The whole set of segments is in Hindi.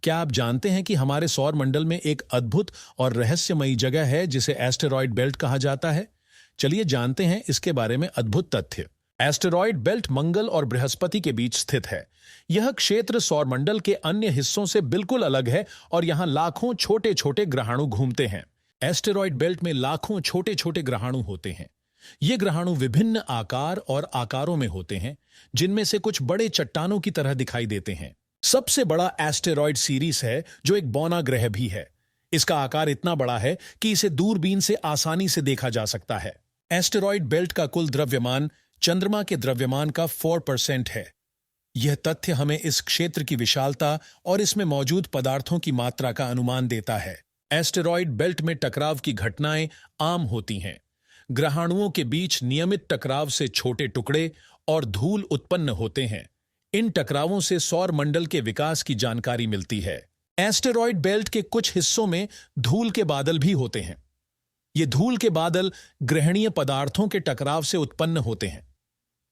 क्या आप जानते हैं कि हमारे सौर मंडल में एक अद्भुत और रहस्यमयी जगह है जिसे एस्टेरॉयड बेल्ट कहा जाता है? चलिए जानते हैं इसके बारे में अद्भुत तथ्य। एस्टेरॉयड बेल्ट मंगल और बृहस्पति के बीच स्थित है। यह क्षेत्र सौरमंडल के अन्य हिस्सों से बिल्कुल अलग है और यहाँ लाखों छोटे छोटे ग्रहाणु घूमते हैं। एस्टेरॉयड बेल्ट में लाखों छोटे छोटे ग्रहाणु होते हैं। ये ग्रहाणु विभिन्न आकार और आकारों में होते हैं, जिनमें से कुछ बड़े चट्टानों की तरह दिखाई देते हैं। सबसे बड़ा एस्टेरॉयड सीरीज है, जो एक बौना ग्रह भी है। इसका आकार इतना बड़ा है कि इसे दूरबीन से आसानी से देखा जा सकता है। एस्टेरॉयड बेल्ट का कुल द्रव्यमान चंद्रमा के द्रव्यमान का 4% है। यह तथ्य हमें इस क्षेत्र की विशालता और इसमें मौजूद पदार्थों की मात्रा का अनुमान देता है। एस्टेरॉयड बेल्ट में टकराव की घटनाएं आम होती हैं। ग्रहाणुओं के बीच नियमित टकराव से छोटे टुकड़े और धूल उत्पन्न होते हैं। इन टकरावों से सौर मंडल के विकास की जानकारी मिलती है। एस्टेरॉयड बेल्ट के कुछ हिस्सों में धूल के बादल भी होते हैं। ये धूल के बादल ग्रहणीय पदार्थों के टकराव से उत्पन्न होते हैं।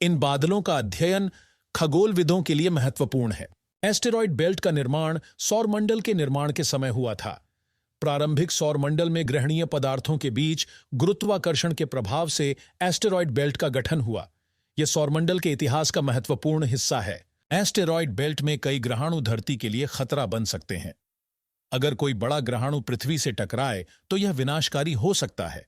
इन बादलों का अध्ययन खगोलविदों के लिए महत्वपूर्ण है। एस्टेरॉयड बेल्ट का निर्माण सौरमंडल के निर्माण के समय हुआ था। प्रारंभिक सौरमंडल में ग्रहणीय पदार्थों के बीच गुरुत्वाकर्षण के प्रभाव से एस्टेरॉयड बेल्ट का गठन हुआ। यह सौरमंडल के इतिहास का महत्वपूर्ण हिस्सा है। एस्टेरॉयड बेल्ट में कई ग्रहाणु धरती के लिए खतरा बन सकते हैं। अगर कोई बड़ा ग्रहाणु पृथ्वी से टकराए तो यह विनाशकारी हो सकता है।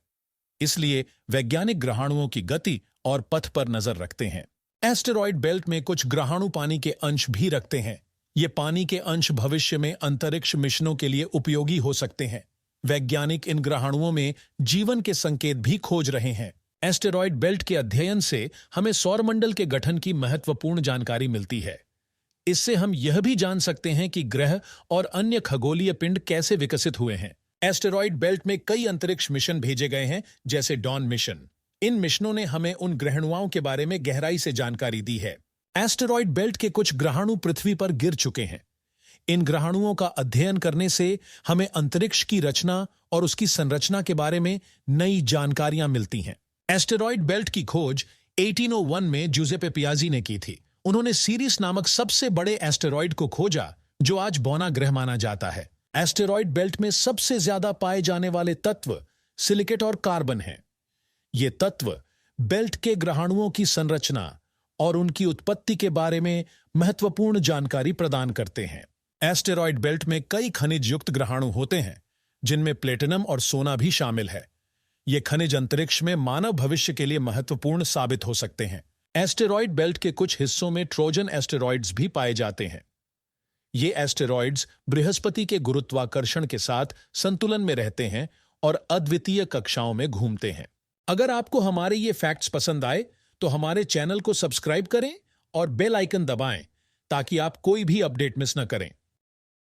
इसलिए वैज्ञानिक ग्रहाणुओं की गति और पथ पर नजर रखते हैं। एस्टेरॉयड बेल्ट में कुछ ग्रहाणु पानी के अंश भी रखते हैं। ये पानी के अंश भविष्य में अंतरिक्ष मिशनों के लिए उपयोगी हो सकते हैं। वैज्ञानिक इन ग्रहाणुओं में जीवन के संकेत भी खोज रहे हैं। एस्टेरॉयड बेल्ट के अध्ययन से हमें सौरमंडल के गठन की महत्वपूर्ण जानकारी मिलती है। इससे हम यह भी जान सकते हैं कि ग्रह और अन्य खगोलीय पिंड कैसे विकसित हुए हैं। एस्टेरॉयड बेल्ट में कई अंतरिक्ष मिशन भेजे गए हैं, जैसे डॉन मिशन। इन मिशनों ने हमें उन ग्रहणुओं के बारे में गहराई से जानकारी दी है। एस्टेरॉयड बेल्ट के कुछ ग्रहाणु पृथ्वी पर गिर चुके हैं। इन ग्रहाणुओं का अध्ययन करने से हमें अंतरिक्ष की रचना और उसकी संरचना के बारे में नई जानकारियां मिलती हैं। एस्टेरॉयड बेल्ट की खोज 1801 में जूसेppe पियाजी ने की थी। उन्होंने सीरियस नामक सबसे बड़े एस्टेरॉयड को खोजा, जो आज बौना ग्रह माना जाता है। एस्टेरॉयड बेल्ट में सबसे ज्यादा पाए जाने वाले तत्व सिलिकेट और कार्बन हैं। ये तत्व बेल्ट के ग्रहाणुओं की संरचना और उनकी उत्पत्ति के बारे में महत्वपूर्ण जानकारी प्रदान करते हैं। एस्टेरॉयड बेल्ट में कई खनिज युक्त ग्रहाणु होते हैं, जिनमें प्लेटिनम और सोना भी शामिल है। ये खनिज अंतरिक्ष में मानव भविष्य के लिए महत्वपूर्ण साबित हो सकते हैं। एस्टेरॉयड बेल्ट के कुछ हिस्सों में ट्रोजन एस्टेरॉयड्स भी पाए जाते हैं। ये एस्टेरॉयड्स बृहस्पति के गुरुत्वाकर्षण के साथ संतुलन में रहते हैं और अद्वितीय कक्षाओं में घूमते हैं। अगर आपको हमारे ये फैक्ट्स पसंद आए तो हमारे चैनल को सब्सक्राइब करें और बेल आइकन दबाएं, ताकि आप कोई भी अपडेट मिस न करें।